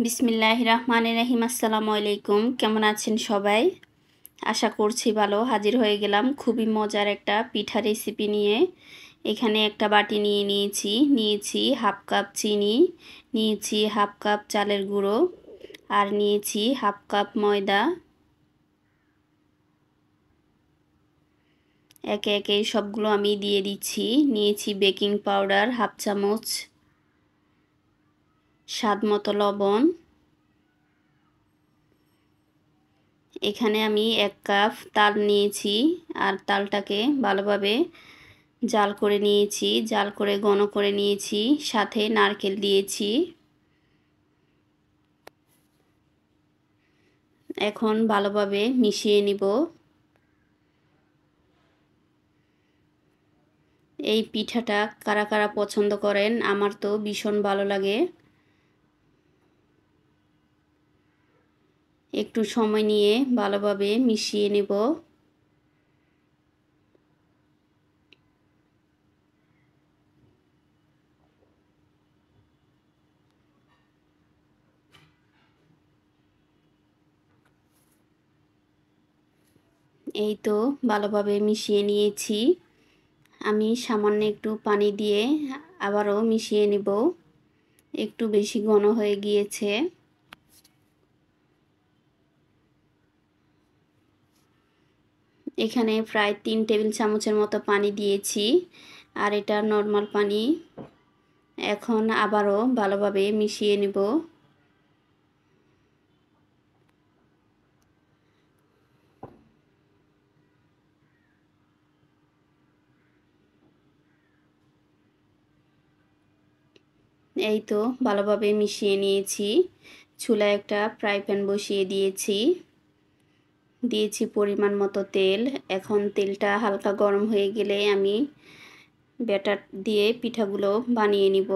বিসমিল্লাহির রহমানির রহিম। আসসালামু আলাইকুম। কেমন আছেন সবাই? আশা করছি ভালো। হাজির হয়ে গেলাম খুবই মজার একটা পিঠা রেসিপি নিয়ে। এখানে একটা বাটি নিয়েছি হাফ কাপ চিনি, নিয়েছি হাফ কাপ চালের গুঁড়ো, আর নিয়েছি হাফ কাপ ময়দা। একে একে সবগুলো আমি দিয়ে দিচ্ছি। নিয়েছি বেকিং পাউডার হাফ চামচ, স্বাদ মতো লবণ। এখানে আমি 1 কাপ তাল নিয়েছি, আর তালটাকে ভালোভাবে জাল করে নিয়েছি, জাল করে ঘন করে নিয়েছি। সাথে নারকেল দিয়েছি। এখন ভালোভাবে মিশিয়ে নিব। এই পিঠাটা কারা কারা পছন্দ করেন? আমার তো ভীষণ ভালো লাগে। একটু সময় নিয়ে ভালোভাবে মিশিয়ে নেব। এই তো ভালোভাবে মিশিয়ে নিয়েছি। আমি সামান্য একটু পানি দিয়ে আবারও মিশিয়ে নেব। একটু বেশি ঘন হয়ে গিয়েছে। এখানে প্রায় 3 টেবিল চামচের মতো পানি দিয়েছি, আর এটা নর্মাল পানি। এখন আবারও ভালোভাবে মিশিয়ে নেব। এই তো ভালোভাবে মিশিয়ে নিয়েছি। চুলায় একটা ফ্রাই প্যান বসিয়ে দিয়েছি পরিমাণ মতো তেল। এখন তেলটা হালকা গরম হয়ে গেলে আমি ব্যাটার দিয়ে পিঠাগুলো বানিয়ে নিব।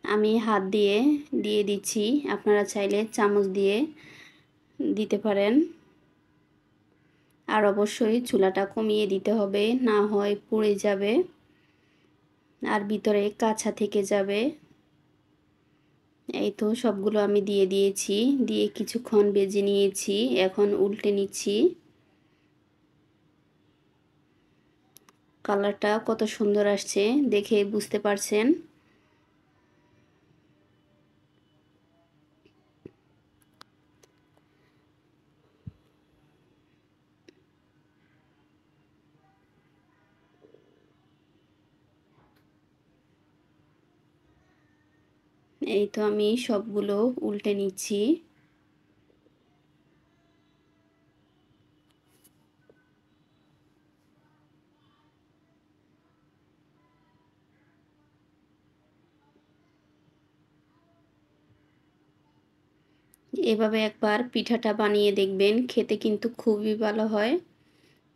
আমি হাত দিয়ে দিচ্ছি, আপনারা চাইলে চামচ দিয়ে দিতে পারেন। আর অবশ্যই চুলাটা কমিয়ে দিতে হবে, না হয় পুড়ে যাবে আর ভিতরে কাঁচা থেকে যাবে। এই তো সবগুলো আমি দিয়ে দিয়েছি, দিয়ে কিছুক্ষণ ভেজে নিয়েছি। এখন উল্টে নিচ্ছি। কালারটা কত সুন্দর আসছে দেখে বুঝতে পারছেন। এই তো আমি সবগুলো উল্টে নিচ্ছি। এভাবে একবার পিঠাটা বানিয়ে দেখবেন, খেতে কিন্তু খুবই ভালো হয়।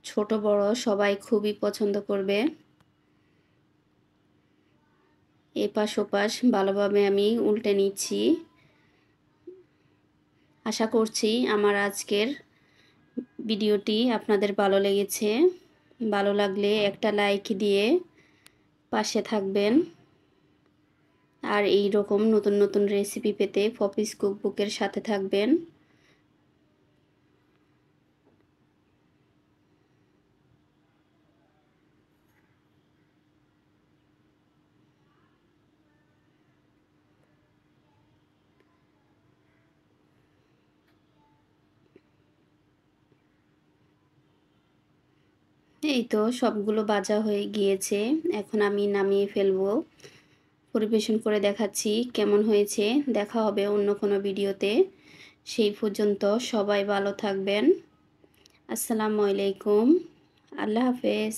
ছোট বড় সবাই খুবই পছন্দ করবে। এপাশ ওপাশ ভালোভাবে আমি উল্টে নিচ্ছি। আশা করছি আমার আজকের ভিডিওটি আপনাদের ভালো লেগেছে। ভালো লাগলে একটা লাইক দিয়ে পাশে থাকবেন। আর এই রকম নতুন নতুন রেসিপি পেতে পপিস কুকবুকের সাথে থাকবেন। এই তো সবগুলো ভাজা হয়ে গিয়েছে। এখন আমি নামিয়ে ফেলবো। পরিবেশন করে দেখাচ্ছি কেমন হয়েছে। দেখা হবে অন্য কোনো ভিডিওতে। সেই পর্যন্ত সবাই ভালো থাকবেন। আসসালামু আলাইকুম। আল্লাহ হাফেজ।